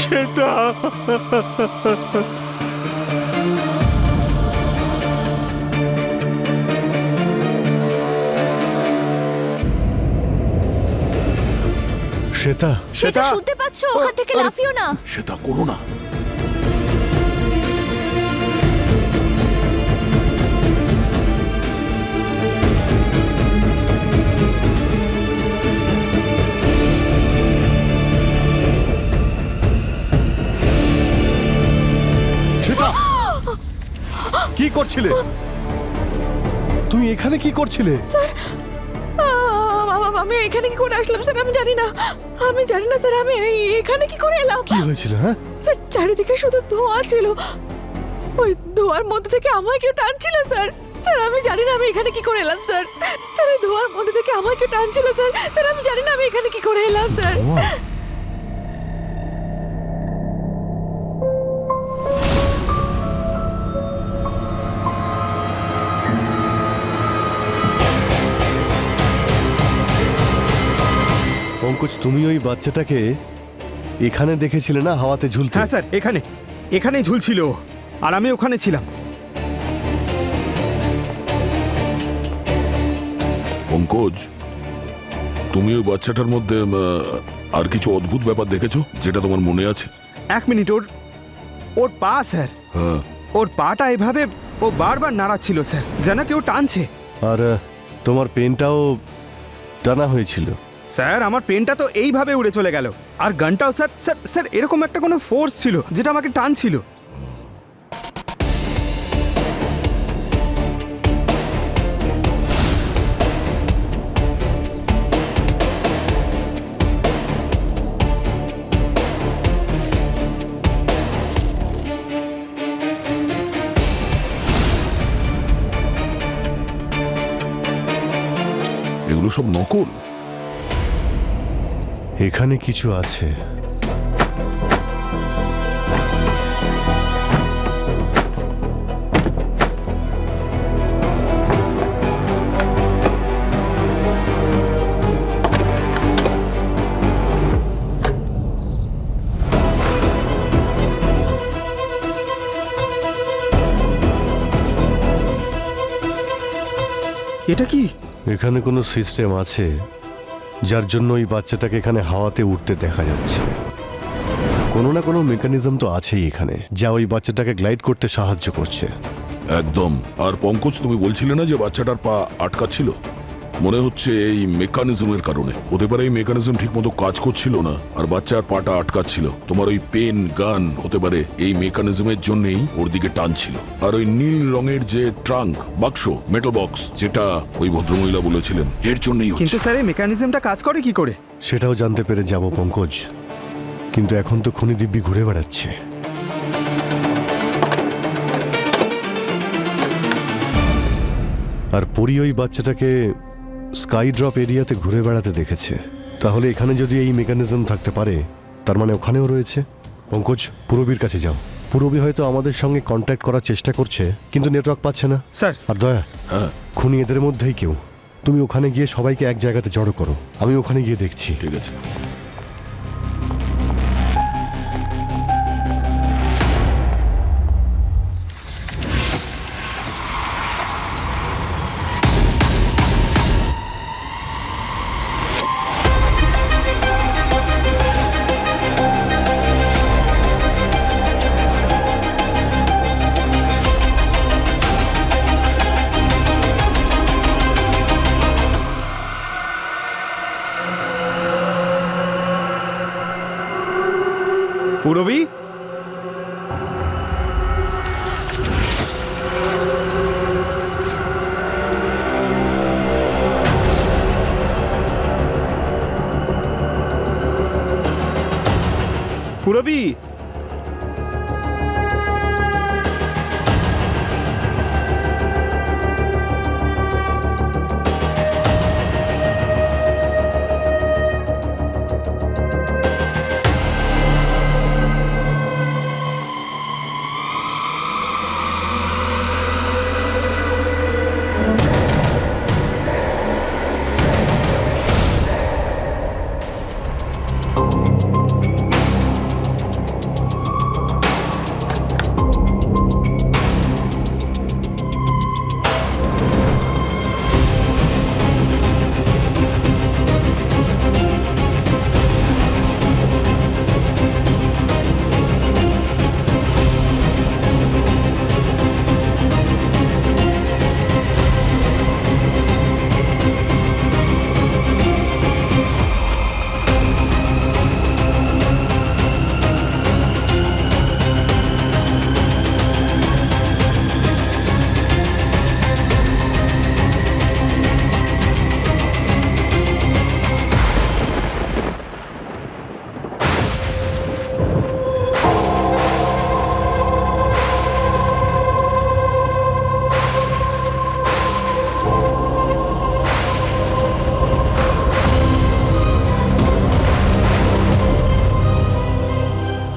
Speaker 7: শ্বেতা,
Speaker 1: শ্বেতা,
Speaker 6: সেটা শুনতে পাচ্ছ? ওখান থেকে লাফিও না।
Speaker 2: শ্বেতা, করো না।
Speaker 1: শ্বেতা, কি করছিলে? তুমি এখানে কি করছিলে?
Speaker 11: আমি এখানে কি করে আসলাম স্যার? আমি জানি না, আমি জানি না স্যার, আমি এখানে কি করে এলাম?
Speaker 1: কি হয়েছিল? হ্যাঁ,
Speaker 11: স্যার, চারিদিকে শুধু ধোঁয়া ছিল, ওই ধোঁয়ার মধ্যে থেকে আমায় কেউ টানছিল স্যার। স্যার, আমি জানি না আমি এখানে কি করে এলাম স্যার। স্যার, এই ধোঁয়ার মধ্যে থেকে আমায় কেউ টানছিল স্যার। স্যার, আমি জানি না আমি এখানে কি করে এলাম স্যার।
Speaker 1: পঙ্কজ, তুমি ওই বাচ্চাটাকে এখানে দেখেছিলে না, হাওয়াতে ঝুলতে?
Speaker 5: হ্যাঁ স্যার, এখানেই ঝুলছিল, আর আমি ওখানে ছিলাম।
Speaker 2: পঙ্কজ, তুমি ওই বাচ্চাটার মধ্যে আর কিছু অদ্ভুত ব্যাপার দেখেছো যেটা তোমার মনে আছে?
Speaker 5: এক মিনিট, ওর পা স্যার,
Speaker 2: হ্যাঁ,
Speaker 5: ওর পাটা এভাবে ও বারবার নাড়াচ্ছিল স্যার, যেন কেউ টানছে।
Speaker 1: আর তোমার পেনটাও টানা হয়েছিল।
Speaker 5: স্যার, আমার পেনটা তো এইভাবে উড়ে চলে গেল, আর গানটাও স্যার স্যার স্যার এরকম একটা কোনো ফোর্স ছিল যেটা আমাকে টানছিল।
Speaker 2: সব নকল।
Speaker 1: এখানে কিছু আছে।
Speaker 5: এটা কি?
Speaker 1: এখানে কোনো সিস্টেম আছে যার জন্য ওই বাচ্চাটাকে এখানে হাওয়াতে উঠতে দেখা যাচ্ছে। কোনো না কোনো মেকানিজম তো আছেই এখানে, যা ওই বাচ্চাটাকে গ্লাইড করতে সাহায্য করছে।
Speaker 2: একদম। আর পঙ্কজ, তুমি বলছিলে না যে বাচ্চাটার পা আটকাচ্ছিল? মনে হচ্ছে এই মেকানিজমের কারণে হতে পারে। এই মেকানিজম ঠিক মতো কাজ করছিল না আর বাচ্চার পাটা আটকাচ্ছিল। তোমার ওই পেন গান হতে পারে এই মেকানিজমের জন্যই ওর দিকে টানছিল। আর ওই নীল রঙের যে ট্রাঙ্ক বাক্স, মেটাল বক্স, যেটা ওই ভদ্রমহিলা বলেছিলেন, এর জন্যই
Speaker 5: কিন্তু
Speaker 2: হচ্ছে।
Speaker 5: স্যার এই মেকানিজমটা কাজ করে কি করে?
Speaker 1: সেটাও জানতে পেরে যাব পঙ্কজ, কিন্তু এখন তো খুনি দিব্যি ঘুরে বেড়াচ্ছে। আর পরি ওই বাচ্চাটাকে স্কাই ড্রপ এরিয়াতে ঘুরে বেড়াতে দেখেছে। তাহলে এখানে যদি এই মেকানিজম থাকতে পারে, তার মানে ওখানেও রয়েছে। পঙ্কজ, পুরবীর কাছে যাও। পুরবী হয়তো আমাদের সঙ্গে কন্ট্যাক্ট করার চেষ্টা করছে, কিন্তু নেটওয়ার্ক পাচ্ছে না।
Speaker 5: স্যার।
Speaker 1: আর দয়া,
Speaker 2: হ্যাঁ,
Speaker 1: খুনি এদের মধ্যেই কেউ। তুমি ওখানে গিয়ে সবাইকে এক জায়গাতে জড়ো করো, আমি ওখানে গিয়ে দেখছি।
Speaker 2: ঠিক আছে।
Speaker 5: পুরবী, পুরবী,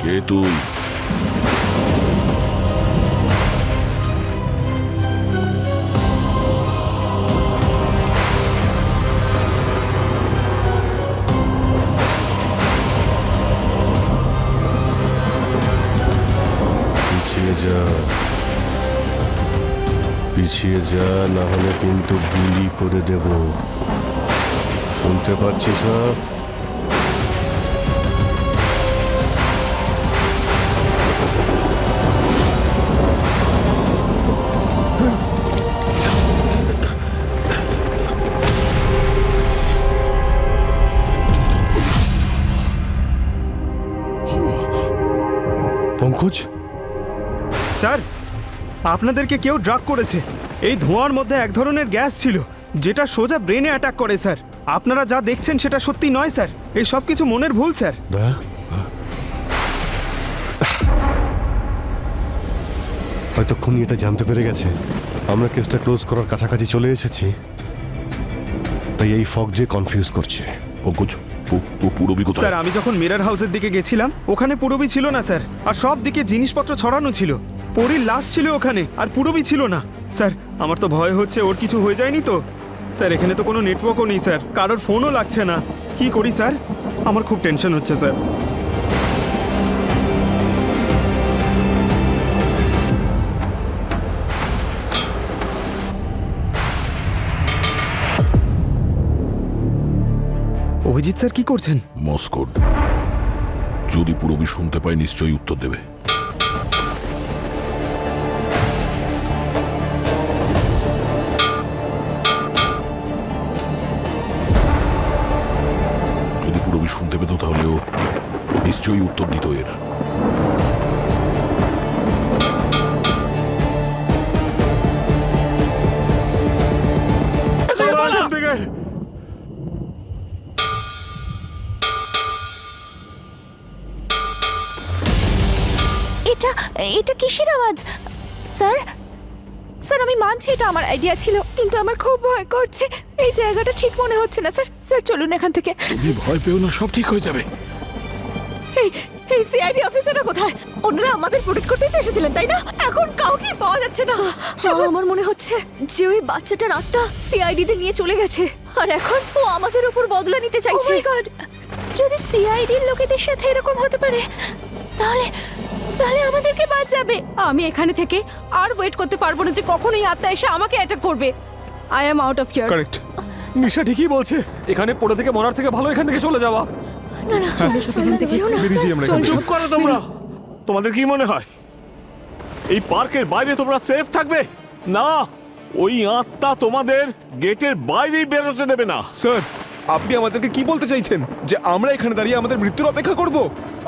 Speaker 2: কে তুই?
Speaker 1: পিছিয়ে যা, পিছিয়ে যা, না হলে কিন্তু গুলি করে দেব। শুনতে পাচ্ছিস না? পঙ্কজ,
Speaker 5: স্যার, আপনাদেরকে কেউ ড্রাগ করেছে। এই ধোঁয়ার মধ্যে এক ধরনের গ্যাস ছিল যেটা সোজা ব্রেনে অ্যাটাক করে স্যার। আপনারা যা দেখছেন সেটা সত্যি নয় স্যার, এই সব কিছু মনের ভুল স্যার।
Speaker 1: দয়া, হয়তো খুনি এটা জানতে পেরে গেছে। আমরা কেসটা ক্লোজ করার কাছাকাছি চলে এসেছি। তাই এই ফগ যে কনফিউজ করছে।
Speaker 2: পঙ্কজ পুরবি কোথায়?
Speaker 5: স্যার আমি যখন মিরর হাউসের দিকে গেছিলাম ওখানে পুরবি ছিল না স্যার, আর সব দিকে জিনিসপত্র ছড়ানো ছিল। পরীর লাশ ছিল ওখানে, আর পুরবি ছিল না। স্যার আমার তো ভয় হচ্ছে ওর কিছু হয়ে যায়নি তো। স্যার এখানে তো কোনো নেটওয়ার্কও নেই স্যার, কারোর ফোনও লাগছে না। কি করি স্যার? আমার খুব টেনশন হচ্ছে স্যার। অভিজিৎ স্যার কি করছেন?
Speaker 2: মস্কোড। যদি পুরবি শুনতে পায় নিশ্চয়ই উত্তর দেবে। যদি পুরবি শুনতে পেত তাহলে ও নিশ্চয়ই উত্তর দিত এর।
Speaker 4: এটা এটা কিসের আওয়াজ? স্যার স্যার আমি মানছি এটা আমার আইডিয়া ছিল, কিন্তু আমার খুব ভয় করছে। এই জায়গাটা ঠিক মনে হচ্ছে না স্যার। স্যার চলুন এখান থেকে।
Speaker 7: তুমি ভয় পেও না, সব ঠিক হয়ে যাবে।
Speaker 11: এই এই সিআইডি অফিসাররা কোথায়? ওনারা আমাদের প্রোটেক্ট করতেই তো এসেছিলেন, তাই না? এখন কাউকে পাওয়া যাচ্ছে না।
Speaker 6: আমার মনে হচ্ছে যে ওই বাচ্চাটার আত্মা সিআইডি তে নিয়ে চলে গেছে, আর এখন ও আমাদের উপর বদলা নিতে চাইছে।
Speaker 4: Oh my God! যদি সিআইডির লোকেদের সাথে এরকম হতে পারে তাহলে তাহলে আমাদেরকে বাদ যাবে।
Speaker 3: আমি এখানে থেকে আর ওয়েট করতে পারবো না যে কখন এই আত্মা এসে আমাকে অ্যাটাক করবে। I am out of here.
Speaker 10: Correct, Misha ঠিকই বলছে। এখানে পড়ে থেকে মরার থেকে ভালো এখান থেকে চলে যাওয়া।
Speaker 6: না না, যেও না।
Speaker 9: বেরিয়ে যাই আমরা এখান থেকে।
Speaker 7: চুপ করো তোমরা। তোমাদের কি মনে হয় এই পার্কের বাইরে তোমরা সেফ থাকবে? না, ওই আত্মা তোমাদের গেটের বাইরেই বেরোতে দেবে না।
Speaker 9: স্যার আপনি আমাদেরকে কি বলতে চাইছেন, যে আমরা এখানে দাঁড়িয়ে আমাদের মৃত্যুর অপেক্ষা করব?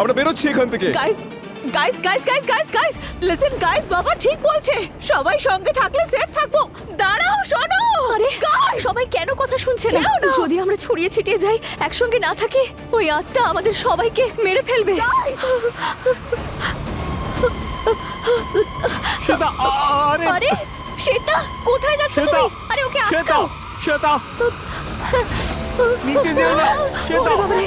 Speaker 9: আমরা বেরোচ্ছি এখান থেকে।
Speaker 11: Guys guys guys guys guys guys listen guys, বাবা ঠিক বলছে। সবাই সঙ্গে থাকলে সেফ থাকবো। দাঁড়াও, শোনো।
Speaker 6: আরে সবাই কেন কথা শুনছে না?
Speaker 11: যেও না।
Speaker 6: যদি আমরা ছড়িয়ে ছিটিয়ে যাই, একসঙ্গে না থাকি, ওই আত্মা আমাদের সবাইকে মেরে ফেলবে।
Speaker 7: শ্বেতা, আরে
Speaker 6: আরে সেটা কোথায় যাচ্ছ
Speaker 7: শ্বেতা,
Speaker 6: তুমি? আরে ওকে
Speaker 7: শ্বেতা,
Speaker 6: আটকাও।
Speaker 7: শ্বেতা, নিচে যেও না। শ্বেতা,
Speaker 6: ওরে বাবারে।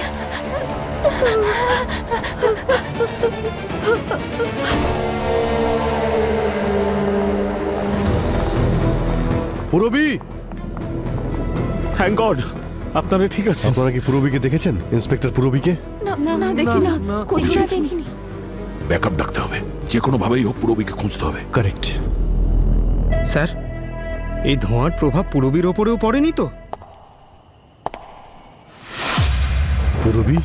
Speaker 1: পুরবি,
Speaker 7: থ্যাংক গড আপনারা ঠিক আছে।
Speaker 1: আপনারা কি পুরবিকে দেখেছেন? ইন্সপেক্টর পুরবিকে?
Speaker 4: না দেখি না, কোথাও দেখিনি।
Speaker 2: ব্যাকআপ ডাকতে হবে, যে কোনো ভাবেই হোক পুরবিকে খুঁজতে হবে।
Speaker 1: কারেক্ট।
Speaker 5: স্যার এই ধোঁয়ার প্রভাব পুরবির ওপরেও পড়েনি তো?
Speaker 1: পুরবি,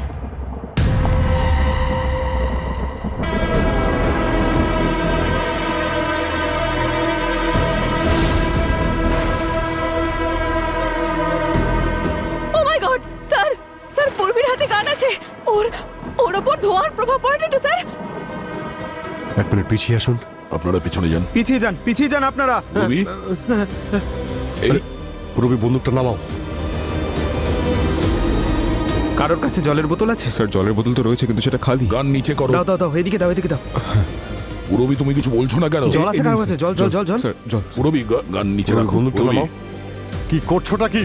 Speaker 11: ও মাই গড স্যার, স্যার পূর্বীর হাতে গান আছে। ওর ওর ওপর ধোঁয়ার প্রভাব পড়েনি তো স্যার?
Speaker 1: এক মিনিট পিছিয়ে আসুন।
Speaker 2: আপনারা পিছনে যান।
Speaker 5: পিছিয়ে যান আপনারা।
Speaker 2: পুরবি, এই
Speaker 1: পুরবি বন্দুকটা নামাও।
Speaker 5: কারোর কাছে জলের বোতল আছে?
Speaker 9: স্যার জলের বোতল তো রয়েছে, কিন্তু সেটা খালি।
Speaker 2: গান নিচে করো।
Speaker 5: দাও দাও দাও, এদিকে দাও, এদিকে দাও।
Speaker 2: পুরবি তুমি কিছু বলছো না কেন?
Speaker 5: জল আছে কারোর কাছে? জল জল জল জল।
Speaker 9: স্যার জল।
Speaker 2: পুরবি গান নিচে
Speaker 1: পুরবি,
Speaker 2: রাখো।
Speaker 1: বন্দুকটা
Speaker 2: পুরবি,
Speaker 1: নামাও। কি করছোটা কি?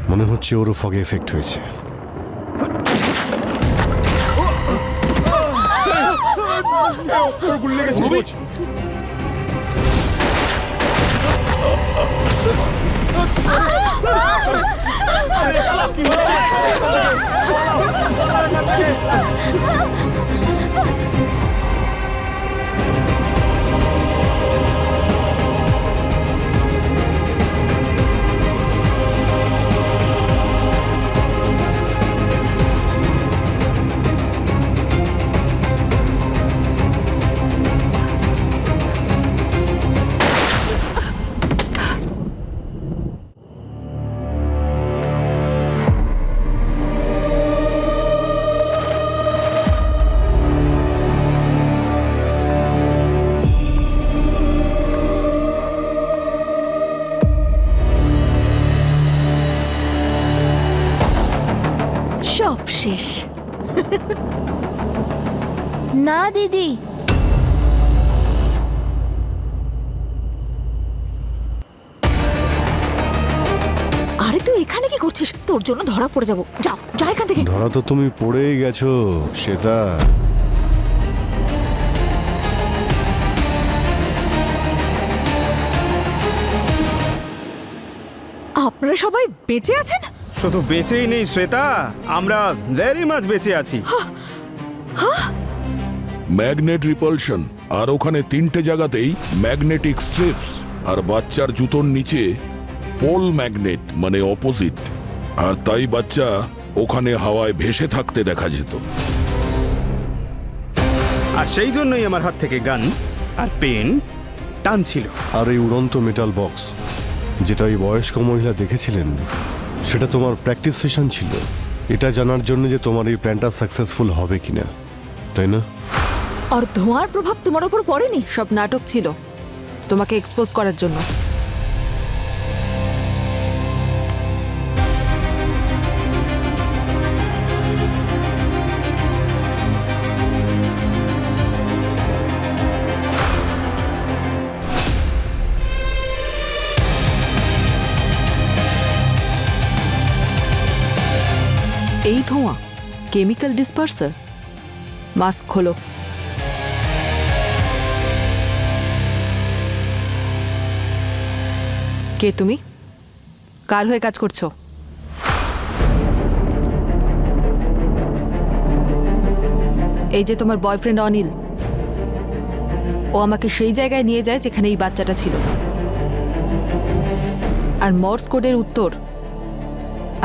Speaker 1: মনে হচ্ছে ওরও ফগে এফেক্ট হয়েছে।
Speaker 9: গুলি লেগেছে।
Speaker 6: সব শেষ।
Speaker 4: না দিদি,
Speaker 11: এখানে কি করছিস? তোর জন্য ধরা পড়ে যাবো। যাও যা এখান থেকে।
Speaker 1: ধরা তো তুমি পড়েই গেছো শ্বেতা।
Speaker 11: আপনারা সবাই বেঁচে আছেন?
Speaker 5: শুধু বেঁচেই নেই শ্বেতা, আমরা ভেরি মাচ বেঁচে আছি।
Speaker 2: ম্যাগনেট রিপালশন, আর ওখানে 3টে জায়গাতেই ম্যাগনেটিক স্ট্রিপস, আর বাচ্চার জুতোর নিচে পোল ম্যাগনেট মানে অপোজিট, আর তাই বাচ্চা ওখানে হাওয়ায় ভেসে থাকতে দেখা যেত।
Speaker 5: আর সেই জন্যই আমার হাত থেকে গান আর পেন টানছিল।
Speaker 1: আর এই উড়ন্ত মেটাল বক্স যেটা ওই বয়স্ক মহিলা দেখেছিলেন, সেটা তোমার প্র্যাকটিস সেশন ছিল, এটা জানার জন্য যে তোমার এই প্ল্যানটা সাকসেসফুল হবে কিনা, তাই না?
Speaker 11: আর ধোঁয়ার প্রভাব তোমার উপর পড়েনি? সব নাটক ছিল তোমাকে এক্সপোজ করার জন্য। এই ধোঁয়া কেমিক্যাল ডিসপার্সার। মাস্ক খোলো। কে তুমি? কার হয়ে কাজ করছো? এই যে তোমার বয়ফ্রেন্ড অনিল, ও আমাকে সেই জায়গায় নিয়ে যায় যেখানে এই বাচ্চাটা ছিল, আর মর্স কোডের উত্তর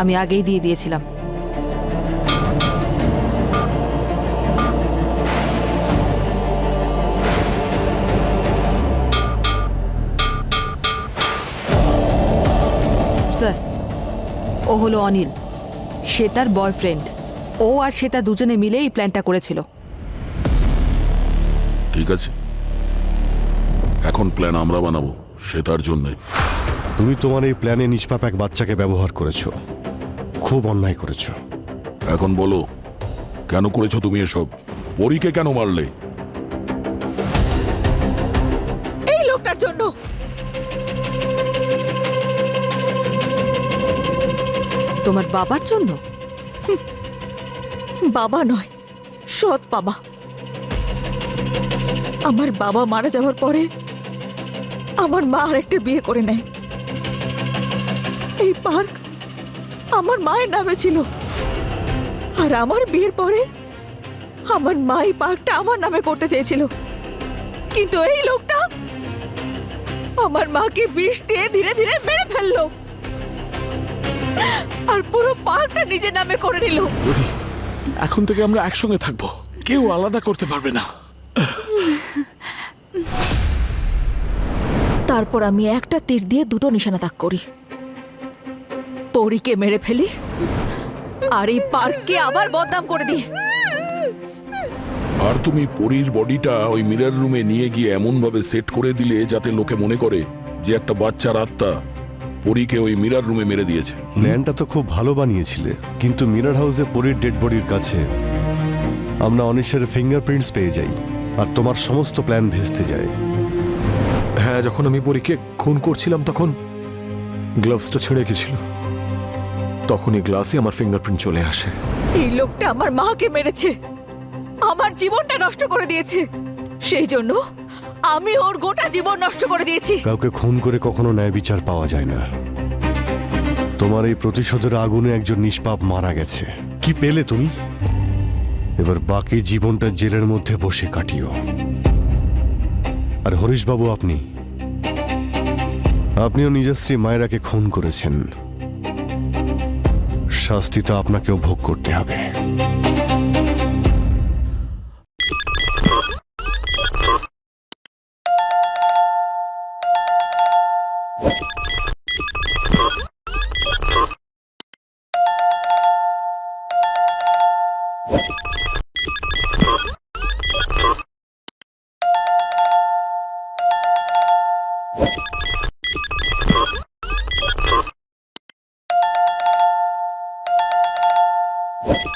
Speaker 11: আমি আগেই দিয়ে দিয়েছিলাম। স্যার, ও হলো অনিল, শ্বেতার বয়ফ্রেন্ড। ও আর শ্বেতা দুজনে মিলে এই প্ল্যানটা করেছিল।
Speaker 2: ঠিক আছে, এখন প্ল্যান আমরা বানাবো সেটার জন্য।
Speaker 1: তুমি তোমার এই প্ল্যানে নিষ্পাপ এক বাচ্চাকে ব্যবহার করেছো, খুব অন্যায় করেছো।
Speaker 2: এখন বলো, কেন করেছো তুমি এসব? পরীকে কেন মারলে?
Speaker 11: এই লোকটার জন্য। তোমার বাবার জন্য? বাবা নয়, সৎ বাবা। আমার বাবা মারা যাওয়ার পরে আমার মা আরেকটা বিয়ে করে নেয়। এই পার্ক আমার মায়ের নামে ছিল, আর আমার বিয়ের পরে আমার মা এই পার্কটা আমার নামে করতে চেয়েছিল, কিন্তু এই লোকটা আমার মাকে বিষ দিয়ে ধীরে ধীরে মেরে ফেললো, আর পুরো পার্কটা নিজের নামে করে নিল।
Speaker 7: এখন থেকে আমরা একসঙ্গে থাকবো, কেউ আলাদা করতে পারবে না।
Speaker 11: তারপর আমি একটা তীর দিয়ে দুটো নিশানা তাক করি, পরীকে মেরে ফেলি আর এই পার্ককে আবার বদনাম করে দিই।
Speaker 2: আর তুমি পরীর বডিটা ওই মিরর রুমে নিয়ে গিয়ে এমন ভাবে সেট করে দিলে যাতে লোকে মনে করে যে একটা বাচ্চার আত্মা পরীকে ওই মিরর রুমে মেরে দিয়েছে।
Speaker 1: প্ল্যানটা তো খুব ভালো বানিয়েছিলে, কিন্তু মিরর হাউসে পরীর ডেড বডির কাছে আমরা অনিশের ফিঙ্গারপ্রিন্টস পেয়ে যাই, আর তোমার সমস্ত প্ল্যান ভেস্তে যায়।
Speaker 10: হ্যাঁ, যখন আমি পরীকে খুন করছিলাম তখন গ্লাভসটা ছেড়ে গেছিল, তখন এই গ্লাসে আমার ফিঙ্গারপ্রিন্ট চলে আসে।
Speaker 11: এই লোকটা আমার মাকে মেরেছে, আমার জীবনটা নষ্ট করে দিয়েছে, সেই জন্য আমি ওর গোটা জীবন নষ্ট করে দিয়েছি।
Speaker 1: কাউকে খুন করে কখনো ন্যায় বিচার পাওয়া যায় না। তোমার এই প্রতিশোধের আগুনে একজন নিষ্পাপ মারা গেছে। কি পেলে তুমি? এবার বাকি জীবনটা জেলের মধ্যে বসে কাটিও। আর হরিশবাবু, আপনিও নিজের স্ত্রী মায়েরাকে খুন করেছেন, শাস্তি তো আপনাকেও ভোগ করতে হবে।
Speaker 2: you